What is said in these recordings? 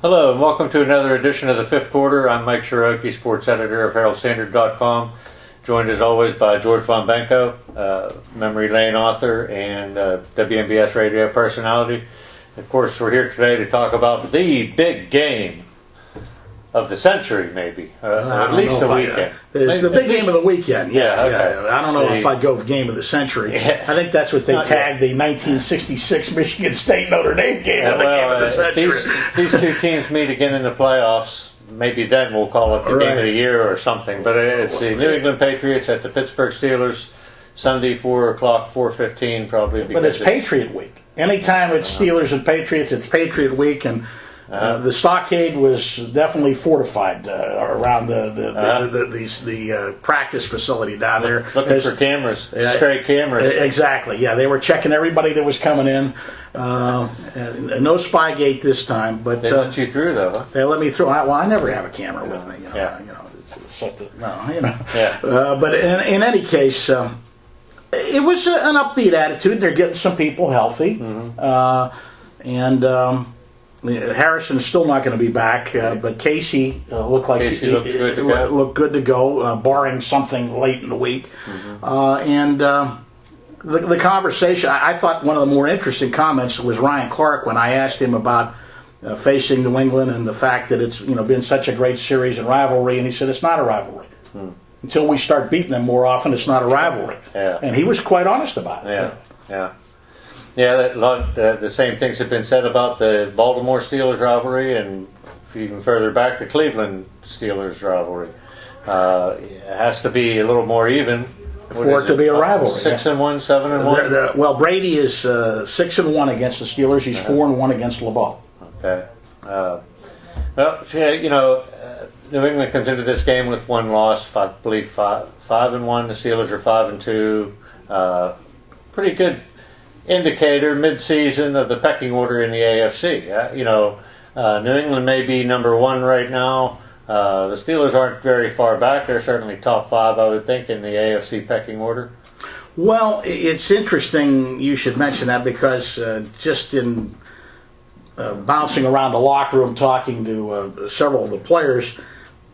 Hello, and welcome to another edition of the Fifth Quarter. I'm Mike Ciarochi, sports editor of Herald-Standard.com, joined as always by George Von Benko, memory lane author and WMBS radio personality. Of course, we're here today to talk about the big game of the century, maybe, at least the weekend. It's the big game of the weekend. Yeah, okay. I don't know if I'd go with game of the century. Yeah. I think that's what they tagged the 1966 Michigan State Notre Dame game of the game of the century. These two teams meet again in the playoffs. Maybe then we'll call it the game of the year or something. But it's the New England Patriots at the Pittsburgh Steelers, Sunday, 4 o'clock, 4:15 probably. But it's Patriot Week. Anytime it's Steelers and Patriots, it's Patriot Week, and the stockade was definitely fortified around the practice facility down there. Looking for cameras, stray cameras. Exactly, yeah. They were checking everybody that was coming in. No Spygate this time, but they let you through, though. Huh? They let me through. I never have a camera with me. But in any case, it was an upbeat attitude. They're getting some people healthy, Harrison's still not going to be back, but Casey looked like he looked good to go, barring something late in the week. The conversation, I thought one of the more interesting comments was Ryan Clark when I asked him about facing New England and the fact that it's been such a great series and rivalry, and he said it's not a rivalry. Until we start beating them more often, it's not a rivalry. Yeah. And he was quite honest about it. The same things have been said about the Baltimore Steelers rivalry, and even further back, the Cleveland Steelers rivalry. It has to be a little more even for it to be a rivalry. 6-1, 7-1. Well, Brady is 6-1 against the Steelers. He's 4-1 against LeBeau. Okay. New England comes into this game with one loss. I believe 5-1. The Steelers are 5-2. Pretty good indicator mid-season of the pecking order in the AFC. New England may be number one right now. The Steelers aren't very far back. They're certainly top 5, I would think, in the AFC pecking order. Well, it's interesting you should mention that because just in bouncing around the locker room talking to several of the players,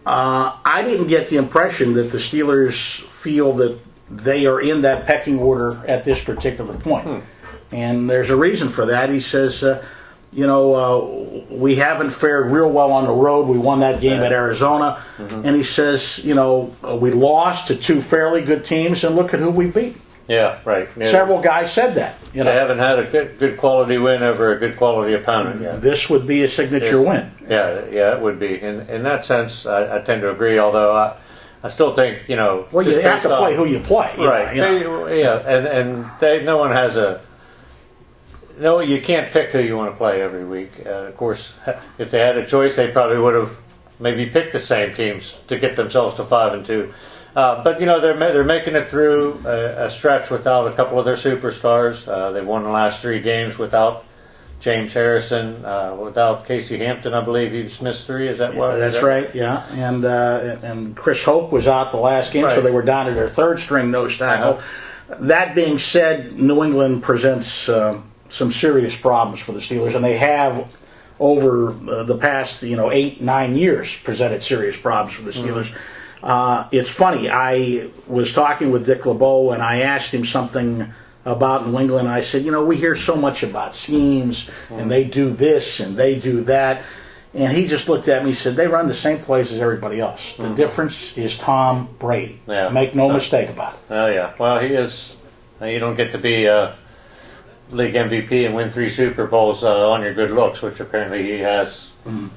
I didn't get the impression that the Steelers feel that they are in that pecking order at this particular point. And there's a reason for that. He says, we haven't fared real well on the road. We won that game at Arizona. And he says, we lost to 2 fairly good teams, and look at who we beat. Yeah, right. Yeah. Several guys said that. They haven't had a good quality win over a good quality opponent yet. This would be a signature win. Yeah, it would be. In that sense, I tend to agree, although I still think, well, you have to play who you play. Right. No one has you can't pick who you want to play every week. Of course, if they had a choice, they probably would have maybe picked the same teams to get themselves to 5-2. But they're making it through a stretch without a couple of their superstars. They've won the last 3 games without James Harrison, without Casey Hampton. I believe he's missed 3. Is that what? That's right. Yeah, and Chris Hope was out the last game, so they were down to their 3rd string nose tackle. That being said, New England presents some serious problems for the Steelers, and they have over the past 8-9 years presented serious problems for the Steelers. It's funny. I was talking with Dick LeBeau, and I asked him something about New England. I said, we hear so much about schemes, and they do this and they do that. And he just looked at me and said, they run the same plays as everybody else. The difference is Tom Brady. Yeah. Make no mistake about it. Oh, yeah. Well, he is. You don't get to be league MVP and win 3 Super Bowls on your good looks, which apparently he has.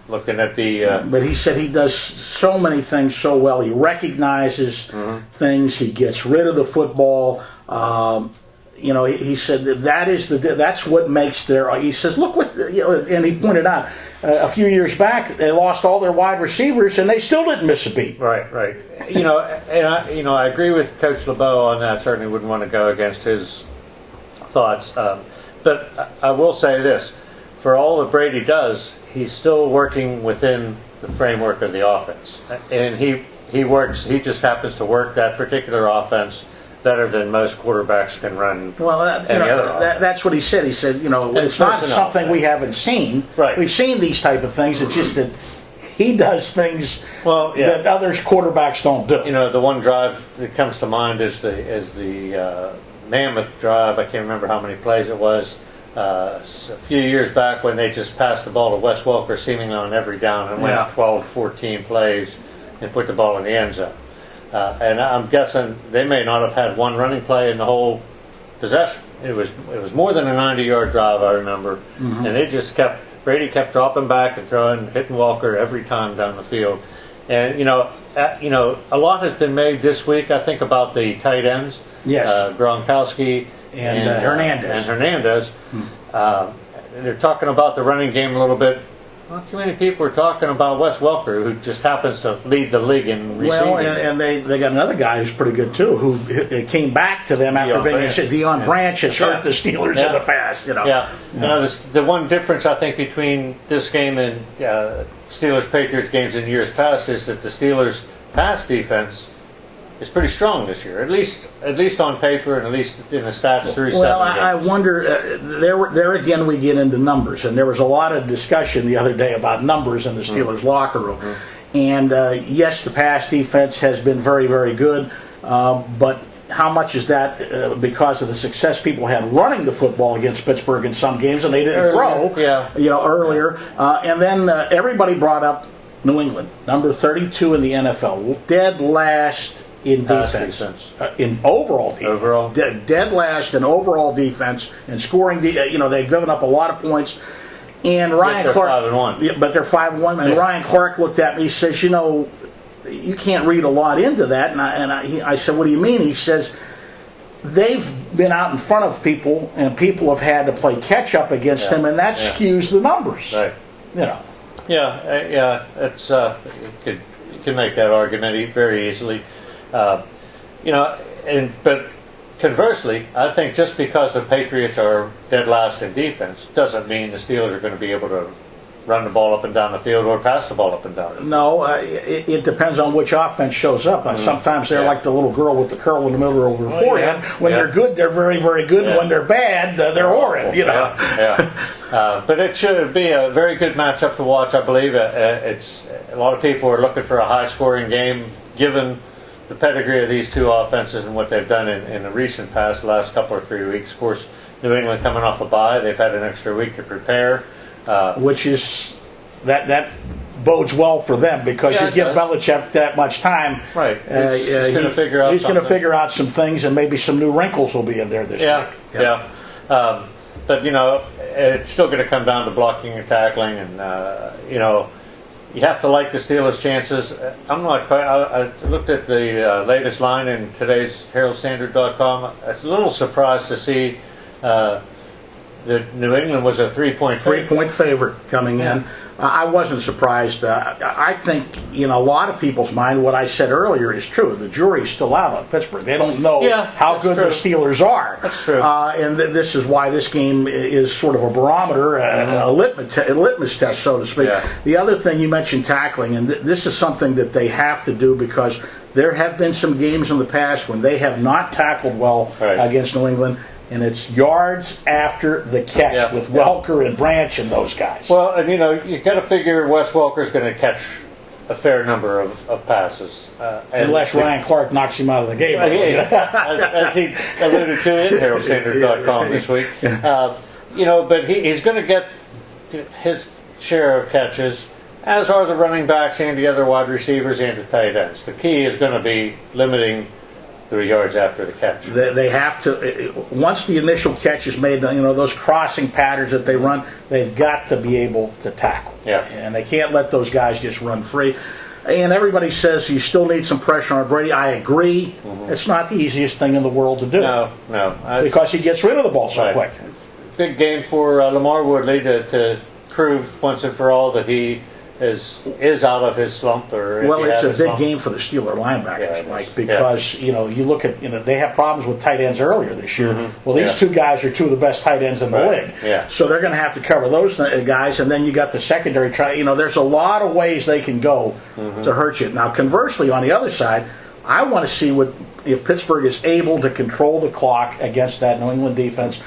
Looking at the... But he said he does so many things so well. He recognizes things. He gets rid of the football. He said that's what makes their... He says, look what... and he pointed out, a few years back, they lost all their wide receivers, and they still didn't miss a beat. Right. I agree with Coach LeBeau on that. Certainly wouldn't want to go against his thoughts. But I will say this. For all that Brady does, he's still working within the framework of the offense. And he just happens to work that particular offense better than most quarterbacks can run. Well, that's what he said. He said, it's not something we haven't seen. Right. We've seen these type of things. It's just that he does things that other quarterbacks don't do. The one drive that comes to mind is the Mammoth drive. I can't remember how many plays it was. A few years back when they just passed the ball to Wes Welker seemingly on every down and went 12, 14 plays and put the ball in the end zone. And I'm guessing they may not have had one running play in the whole possession. It was more than a 90-yard drive, I remember. Mm-hmm. And Brady kept dropping back and hitting Welker every time down the field. And a lot has been made this week, I think, about the tight ends. Yes. Gronkowski and Hernandez. They're talking about the running game a little bit. Not too many people are talking about Wes Welker, who just happens to lead the league in receiving. Well, and they got another guy who's pretty good too, who came back to them after being Deion Branch has hurt the Steelers in the past. The one difference I think between this game and Steelers Patriots games in years past is that the Steelers pass defense is pretty strong this year, at least on paper and at least in the stats through 7 games. I wonder, there again we get into numbers, and there was a lot of discussion the other day about numbers in the Steelers locker room. Mm-hmm. And yes, the pass defense has been very, very good, but how much is that because of the success people had running the football against Pittsburgh in some games, and they didn't throw earlier. And then everybody brought up New England, number 32 in the NFL, dead last in defense. In overall defense. Dead last in overall defense and scoring. They've given up a lot of points. And Ryan Clark, 5-1. But they're 5-1. And Ryan Clark looked at me. He says, you can't read a lot into that. And I said, what do you mean? He says, they've been out in front of people, and people have had to play catch up against them, and that skews the numbers. Right. It's you could make that argument very easily. But conversely, I think just because the Patriots are dead last in defense doesn't mean the Steelers are going to be able to run the ball up and down the field or pass the ball up and down. No, it depends on which offense shows up. Sometimes they're like the little girl with the curl in the middle over her forehead. When they're good, they're very, very good. And when they're bad, they're horrid. But it should be a very good matchup to watch, I believe. It's a lot of people are looking for a high-scoring game, given the pedigree of these two offenses and what they've done in the recent past, the last couple or 3 weeks. Of course, New England coming off a bye, they've had an extra week to prepare. Which is that bodes well for them, because you give Belichick that much time. Right. He's going to figure out he's going to figure out some things, and maybe some new wrinkles will be in there this week. But it's still going to come down to blocking and tackling, and you have to like the Steelers' chances. I'm not quite. I looked at the latest line in today's Herald-Standard.com. I was a little surprised to see that New England was a 3-point favorite. 3-point favorite coming in. I wasn't surprised. I think in a lot of people's mind, what I said earlier is true. The jury's still out on Pittsburgh. They don't know how good the Steelers are. That's true. And this is why this game is sort of a barometer, a litmus test, so to speak. Yeah. The other thing you mentioned, tackling, and this is something that they have to do, because there have been some games in the past when they have not tackled well against New England. And it's yards after the catch with Welker and Branch and those guys. Well, and you got to figure Wes Welker's going to catch a fair number of passes. Unless Ryan Clark knocks him out of the game. As he alluded to in Herald-Standard.com this week. But he's going to get his share of catches, as are the running backs and the other wide receivers and the tight ends. The key is going to be limiting 3 yards after the catch. They have to, once the initial catch is made, those crossing patterns that they run, they've got to be able to tackle. Yeah. And they can't let those guys just run free. And everybody says you still need some pressure on Brady. I agree. Mm-hmm. It's not the easiest thing in the world to do. No. Because he gets rid of the ball so quick. Big game for Lamar Woodley to prove once and for all that he is out of his slump. Well, it's a big game for the Steeler linebackers, Mike, because you look at they have problems with tight ends earlier this year. Mm-hmm. Well, these two guys are two of the best tight ends in the league, so they're going to have to cover those guys, and then you got the secondary. There's a lot of ways they can go to hurt you. Now, conversely, on the other side, I want to see what if Pittsburgh is able to control the clock against that New England defense,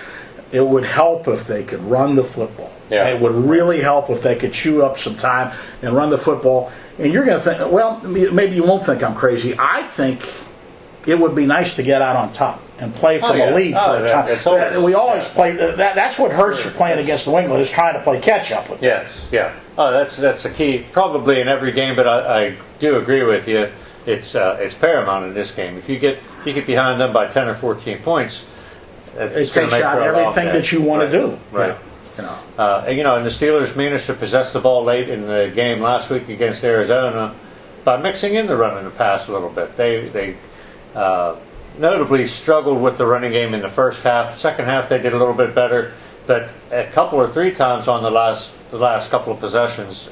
it would help if they could run the football. Yeah. It would really help if they could chew up some time and run the football. And you're going to think, well, maybe you won't think I'm crazy. I think it would be nice to get out on top and play from a lead for a time. We always play. That's what hurts for playing against New England, is trying to play catch up with them. Yes, yeah. Oh, that's a key, probably in every game. But I do agree with you. It's paramount in this game. If you get behind them by 10 or 14 points, it takes out everything that you want to do. Right. And the Steelers managed to possess the ball late in the game last week against Arizona by mixing in the run and the pass a little bit. They notably struggled with the running game in the first half. Second half they did a little bit better, but a couple or three times on the last couple of possessions,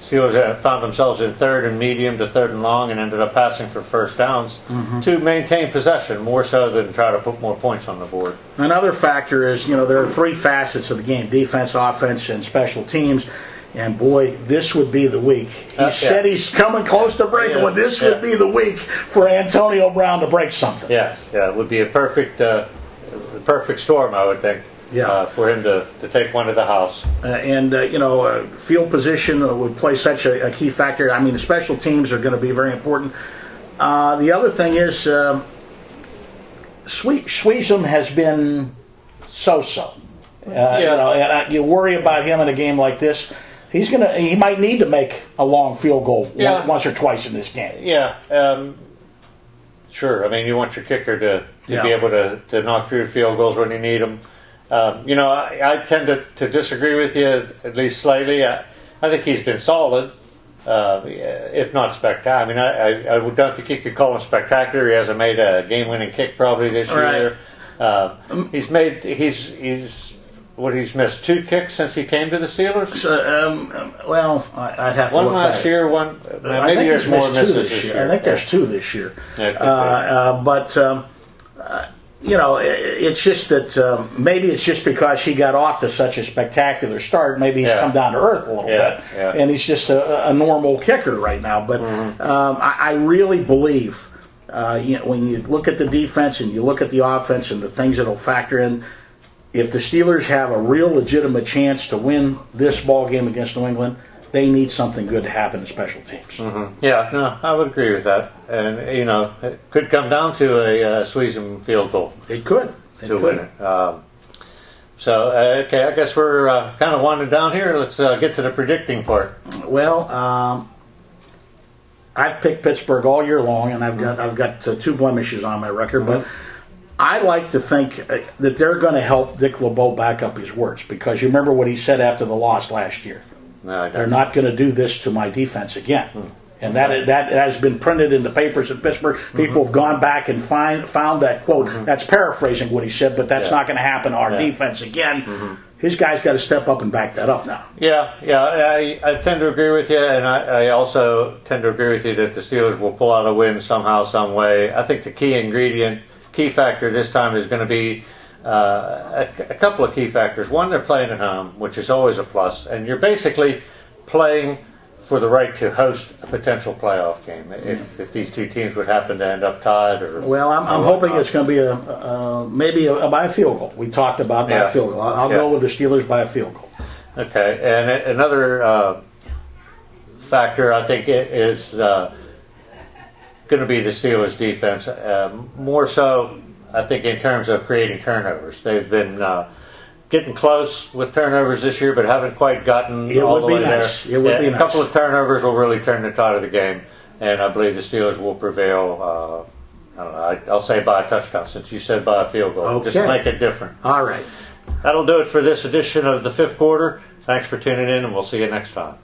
Steelers found themselves in third and medium to third and long and ended up passing for first downs to maintain possession more so than try to put more points on the board. Another factor is, there are three facets of the game: defense, offense, and special teams. And boy, this would be the week. He said he's coming close to breaking one. This would be the week for Antonio Brown to break something. Yes, it would be a perfect storm, I would think. For him to take one to the house. Field position would play such a key factor. I mean, the special teams are going to be very important. The other thing is, Sweezum has been so-so. You worry about him in a game like this. He might need to make a long field goal once or twice in this game. Sure. I mean, you want your kicker to be able to knock through field goals when you need them. I tend to disagree with you, at least slightly. I think he's been solid, if not spectacular. I mean, I don't think you could call him spectacular. He hasn't made a game-winning kick probably this year. He's missed 2 kicks since he came to the Steelers? I'd have to one look last back. Year, one. I think there's more misses this year. I think there's 2 this year. It's just that maybe it's just because he got off to such a spectacular start. Maybe he's come down to earth a little bit, and he's just a normal kicker right now. But I really believe when you look at the defense and you look at the offense and the things that'll factor in, if the Steelers have a real legitimate chance to win this ball game against New England, they need something good to happen in special teams. I would agree with that. And, it could come down to a Sweezum field goal. It could. Win it. I guess we're kind of winding down here. Let's get to the predicting part. Well, I've picked Pittsburgh all year long, and I've got 2 blemishes on my record, but I like to think that they're going to help Dick LeBeau back up his words, because you remember what he said after the loss last year. No, they're not going to do this to my defense again. And that has been printed in the papers in Pittsburgh. People have gone back and found that quote. That's paraphrasing what he said, but that's not going to happen to our defense again. His guy's got to step up and back that up now. I tend to agree with you, and I also tend to agree with you that the Steelers will pull out a win somehow, some way. I think the key factor this time is going to be a couple of key factors. One, they're playing at home, which is always a plus, and you're basically playing for the right to host a potential playoff game if these 2 teams would happen to end up tied. I'm hoping it's going to be maybe by a field goal. We talked about by a field goal. I'll go with the Steelers by a field goal. Okay, and another factor I think is going to be the Steelers' defense. More so, I think, in terms of creating turnovers. They've been getting close with turnovers this year, but haven't quite gotten all the way there. It would be nice. A couple of turnovers will really turn the tide of the game, and I believe the Steelers will prevail. I don't know. I'll say by a touchdown, since you said by a field goal. Okay. Just to make it different. All right. That'll do it for this edition of the 5th Quarter. Thanks for tuning in, and we'll see you next time.